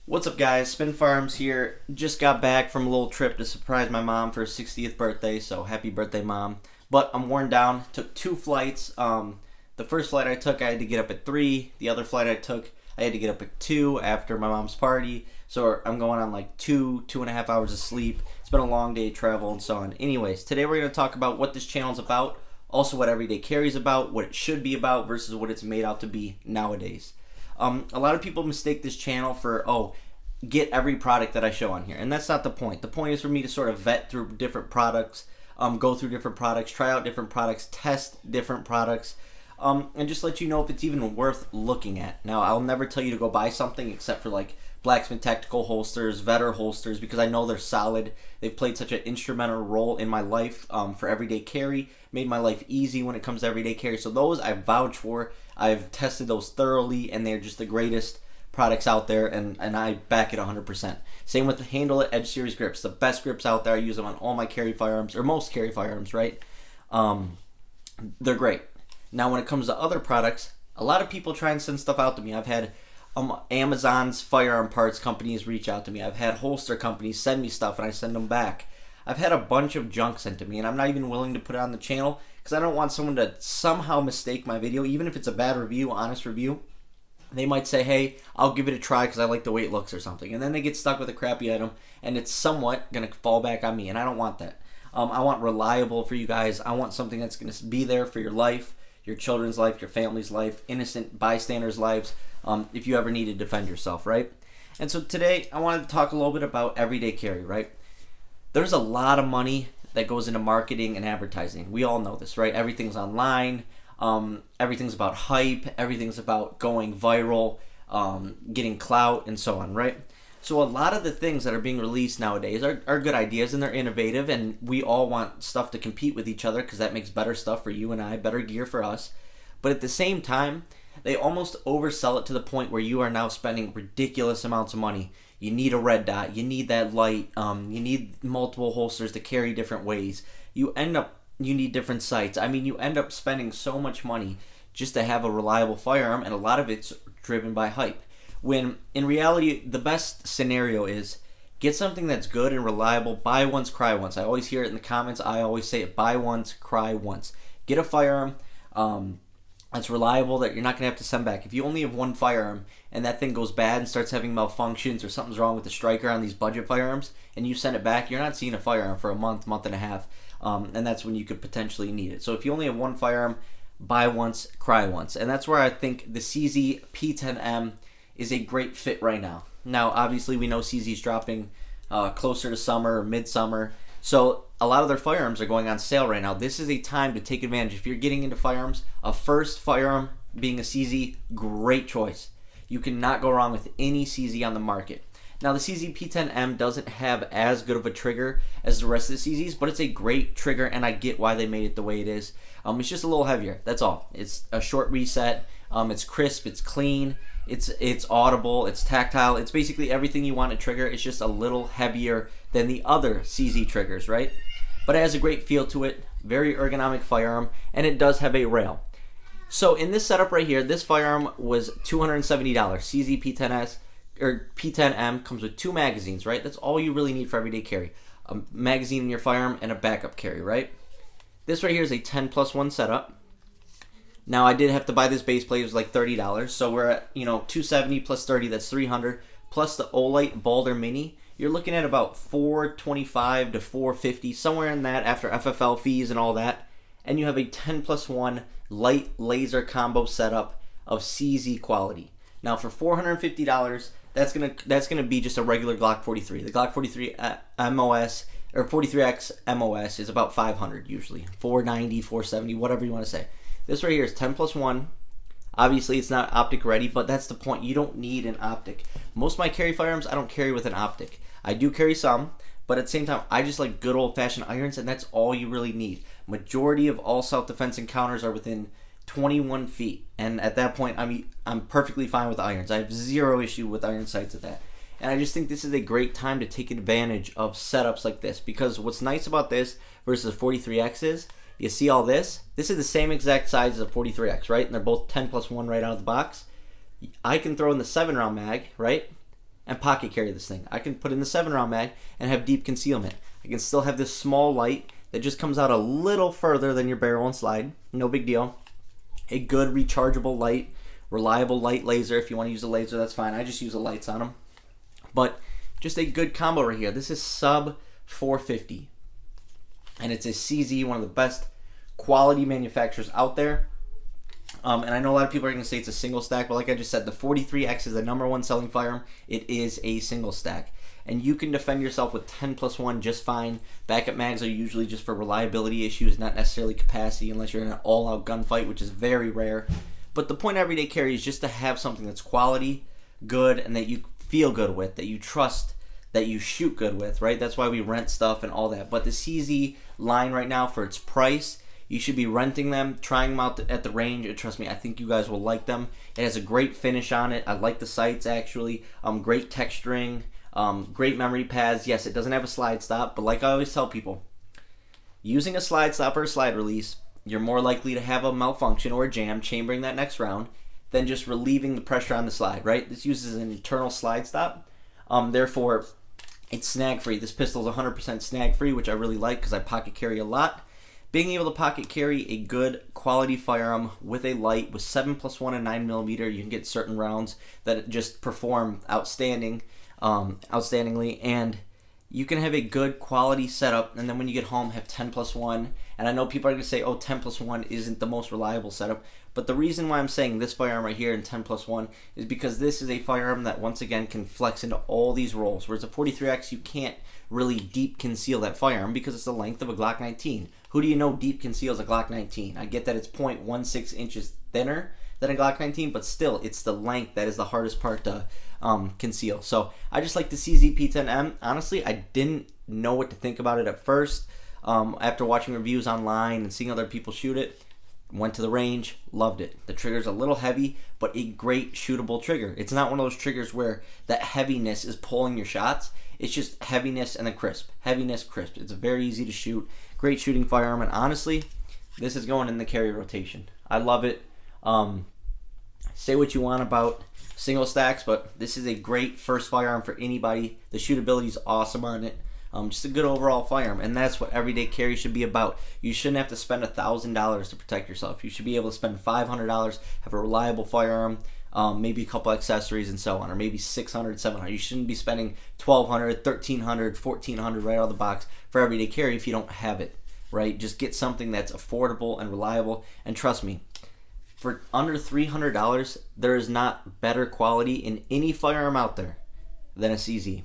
What's up, guys? Spin Farms here. Just got back from a little trip to surprise my mom for her 60th birthday, so happy birthday, Mom. But I'm worn down. Took two flights. The first flight I took, I had to get up at 3. The other flight I took, I had to get up at 2 after my mom's party. So I'm going on like 2.5 hours of sleep. It's been a long day of travel and so on. Anyways, today we're going to talk about what this channel is about, also what Everyday Carry is about, what it should be about versus what it's made out to be nowadays. A lot of people mistake this channel for, get every product that I show on here. And that's not the point. The point is for me to sort of vet through different products, go through different products, try out different products, test different products, and just let you know if it's even worth looking at. Now, I'll never tell you to go buy something except for like Blacksmith Tactical holsters, Vetter holsters, because I know they're solid. They've played such an instrumental role in my life for everyday carry, made my life easy when it comes to everyday carry. So those I vouch for. I've tested those thoroughly, and they're just the greatest products out there, and I back it 100%. Same with the Handle It Edge Series grips, the best grips out there. I use them on all my carry firearms, or most carry firearms, right? They're great. Now, when it comes to other products, a lot of people try and send stuff out to me. I've had Amazon's firearm parts companies reach out to me. I've had holster companies send me stuff, and I send them back. I've had a bunch of junk sent to me, and I'm not even willing to put it on the channel because I don't want someone to somehow mistake my video, even if it's a bad review, honest review. They might say, hey, I'll give it a try because I like the way it looks or something. And then they get stuck with a crappy item, and it's somewhat going to fall back on me, and I don't want that. I want reliable for you guys. I want something that's going to be there for your life, your children's life, your family's life, innocent bystanders' lives, if you ever need to defend yourself, right? And so today, I wanted to talk a little bit about everyday carry, right? There's a lot of money that goes into marketing and advertising. We all know this, right? Everything's online. Everything's about hype. Everything's about going viral, getting clout, and so on, right? So a lot of the things that are being released nowadays are good ideas, and they're innovative, and we all want stuff to compete with each other because that makes better stuff for you and I, better gear for us. But at the same time, they almost oversell it to the point where you are now spending ridiculous amounts of money. You need a red dot. You need that light. You need multiple holsters to carry different ways. You need different sights. I mean, you end up spending so much money just to have a reliable firearm, and a lot of it's driven by hype. When in reality, the best scenario is get something that's good and reliable. Buy once, cry once. I always hear it in the comments. I always say it: buy once, cry once. Get a firearm that's reliable, that you're not going to have to send back. If you only have one firearm and that thing goes bad and starts having malfunctions, or something's wrong with the striker on these budget firearms, and you send it back, you're not seeing a firearm for a month and a half. And that's when you could potentially need it. So if you only have one firearm, buy once, cry once. And that's where I think the CZ P10M is a great fit right now. Now, obviously, we know CZ's dropping closer to summer or midsummer. So a lot of their firearms are going on sale right now. This is a time to take advantage. If you're getting into firearms, a first firearm being a CZ, great choice. You cannot go wrong with any CZ on the market. Now, the CZ P10M doesn't have as good of a trigger as the rest of the CZs, but it's a great trigger, and I get why they made it the way it is. It's just a little heavier. That's all. It's a short reset. It's crisp. It's clean. It's audible. It's tactile. It's basically everything you want a trigger. It's just a little heavier than the other CZ triggers, right? But it has a great feel to it. Very ergonomic firearm, and it does have a rail. So in this setup right here, this firearm was $270. CZ P10S. Or P10M comes with 2 magazines, right? That's all you really need for everyday carry. A magazine in your firearm and a backup carry, right? This right here is a 10+1 setup. Now, I did have to buy this base plate. It was like $30. So we're at, $270 plus $30, that's $300. Plus the Olight Balder Mini, you're looking at about $425 to $450, somewhere in that after FFL fees and all that. And you have a 10+1 light laser combo setup of CZ quality. Now, for $450, that's gonna be just a regular Glock 43. The Glock 43 MOS or 43X MOS is about $500 usually, $490, $470, whatever you want to say. This right here is 10+1. Obviously, it's not optic ready, but that's the point. You don't need an optic. Most of my carry firearms, I don't carry with an optic. I do carry some, but at the same time, I just like good old-fashioned irons, and that's all you really need. Majority of all self-defense encounters are within 21 feet, and at that point, I'm perfectly fine with irons. I have zero issue with iron sights at that. And I just think this is a great time to take advantage of setups like this, because what's nice about this versus 43X is, you see all this? This is the same exact size as a 43X, right? And they're both 10+1 right out of the box. I can throw in the 7-round mag, right? and pocket carry this thing. I can put in the 7-round mag and have deep concealment. I can still have this small light that just comes out a little further than your barrel and slide. No big deal. A good rechargeable light, reliable light laser. If you want to use a laser, that's fine. I just use the lights on them. But just a good combo right here. This is sub 450. And it's a CZ, one of the best quality manufacturers out there. And I know a lot of people are going to say it's a single stack, but like I just said, the 43X is the #1 selling firearm. It is a single stack. And you can defend yourself with 10+1 just fine. Backup mags are usually just for reliability issues, not necessarily capacity, unless you're in an all-out gunfight, which is very rare. But the point of everyday carry is just to have something that's quality, good, and that you feel good with, that you trust, that you shoot good with, right? That's why we rent stuff and all that. But the CZ line right now, for its price, you should be renting them, trying them out at the range. And trust me, I think you guys will like them. It has a great finish on it. I like the sights, actually. Great texturing. Great memory pads. Yes, it doesn't have a slide stop, but like I always tell people, using a slide stop or a slide release, you're more likely to have a malfunction or a jam chambering that next round than just relieving the pressure on the slide, right? This uses an internal slide stop. Therefore, it's snag free. This pistol is 100% snag free, which I really like because I pocket carry a lot. Being able to pocket carry a good quality firearm with a light with 7+1 and 9mm, you can get certain rounds that just perform outstandingly, and you can have a good quality setup, and then when you get home have 10+1. And I know people are going to say, oh, 10+1 isn't the most reliable setup, but the reason why I'm saying this firearm right here in 10+1 is because this is a firearm that once again can flex into all these roles, whereas a 43X you can't really deep conceal that firearm because it's the length of a Glock 19. Who do you know deep conceals a Glock 19? I get that it's 0.16 inches thinner than a Glock 19, but still, it's the length that is the hardest part to conceal. So I just like the CZ P10M. Honestly, I didn't know what to think about it at first. After watching reviews online and seeing other people shoot it, went to the range, loved it. The trigger's a little heavy, but a great shootable trigger. It's not one of those triggers where that heaviness is pulling your shots. It's just heaviness and then crisp. Heaviness, crisp. It's very easy to shoot. Great shooting firearm, and honestly, this is going in the carry rotation. I love it. Say what you want about single stacks, but this is a great first firearm for anybody. The shootability is awesome on it. Just a good overall firearm, and that's what everyday carry should be about. You shouldn't have to spend $1,000 to protect yourself. You should be able to spend $500, have a reliable firearm, maybe a couple accessories and so on, or maybe $600, $700. You shouldn't be spending $1,200, $1,300, $1,400 right out of the box for everyday carry if you don't have it, right? Just get something that's affordable and reliable, and trust me, for under $300, there is not better quality in any firearm out there than a CZ.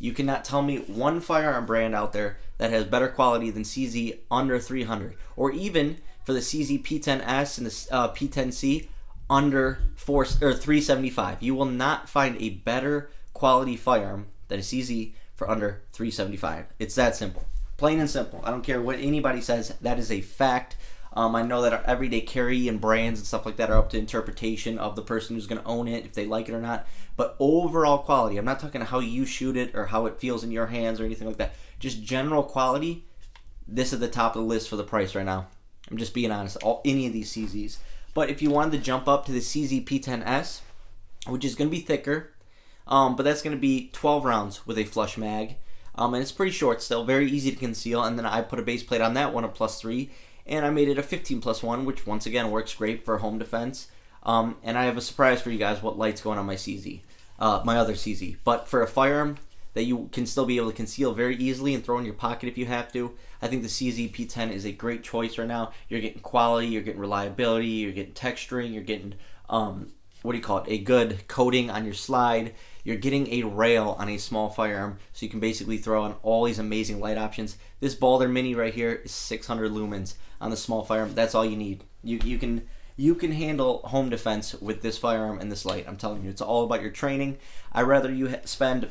You cannot tell me one firearm brand out there that has better quality than CZ under $300, or even for the CZ P10S and the P10C under $375. You will not find a better quality firearm than a CZ for under $375. It's that simple, plain and simple. I don't care what anybody says. That is a fact. I know that our everyday carry and brands and stuff like that are up to interpretation of the person who's going to own it, if they like it or not. But overall quality, I'm not talking how you shoot it or how it feels in your hands or anything like that. Just general quality, this is the top of the list for the price right now. I'm just being honest, any of these CZs. But if you wanted to jump up to the CZ P10S, which is going to be thicker, but that's going to be 12 rounds with a flush mag. And it's pretty short still, very easy to conceal. And then I put a base plate on that one, a +3. And I made it a 15+1, which once again works great for home defense. And I have a surprise for you guys, what light's going on my CZ, my other CZ. But for a firearm that you can still be able to conceal very easily and throw in your pocket if you have to, I think the CZ P10 is a great choice right now. You're getting quality, you're getting reliability, you're getting texturing, you're getting, a good coating on your slide. You're getting a rail on a small firearm, so you can basically throw on all these amazing light options. This Balder Mini right here is 600 lumens on the small firearm. That's all you need. You can handle home defense with this firearm and this light. I'm telling you, it's all about your training. I'd rather you spend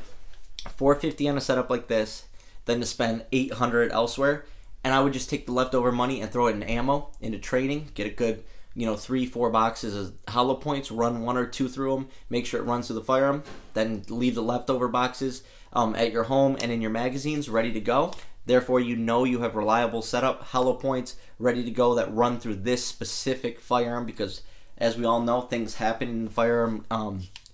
$450 on a setup like this than to spend $800 elsewhere. And I would just take the leftover money and throw it in ammo, into training, get a good 3-4 boxes of hollow points, run 1 or 2 through them, make sure it runs through the firearm, then leave the leftover boxes at your home and in your magazines ready to go. Therefore, you have reliable setup, hollow points ready to go that run through this specific firearm, because as we all know, things happen in the firearm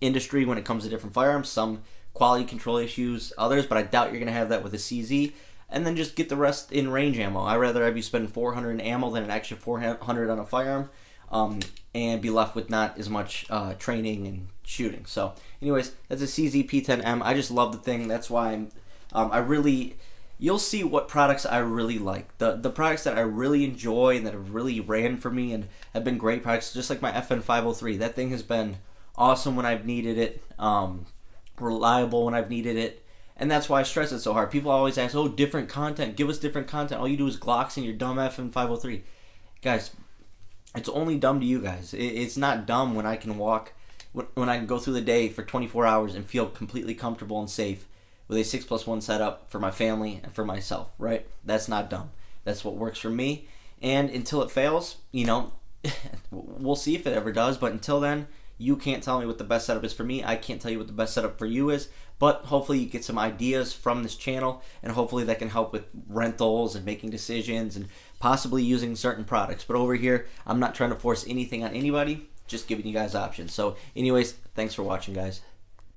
industry when it comes to different firearms. Some quality control issues, others, but I doubt you're going to have that with a CZ. And then just get the rest in range ammo. I'd rather have you spend $400 in ammo than an extra $400 on a firearm, and be left with not as much training and shooting. So, anyways, that's a CZ P10M. I just love the thing. That's why you'll see what products I really like. The products that I really enjoy and that have really ran for me and have been great products, just like my FN 503. That thing has been awesome when I've needed it, reliable when I've needed it. And that's why I stress it so hard. People always ask, oh, different content. Give us different content. All you do is Glocks and your dumb FN 503. Guys, it's only dumb to you guys. It's not dumb when I can when I can go through the day for 24 hours and feel completely comfortable and safe with a 6+1 setup for my family and for myself, right? That's not dumb. That's what works for me. And until it fails, we'll see if it ever does. But until then, you can't tell me what the best setup is for me. I can't tell you what the best setup for you is. But hopefully you get some ideas from this channel, and hopefully that can help with rentals and making decisions and possibly using certain products. But over here, I'm not trying to force anything on anybody, just giving you guys options. So anyways, thanks for watching, guys.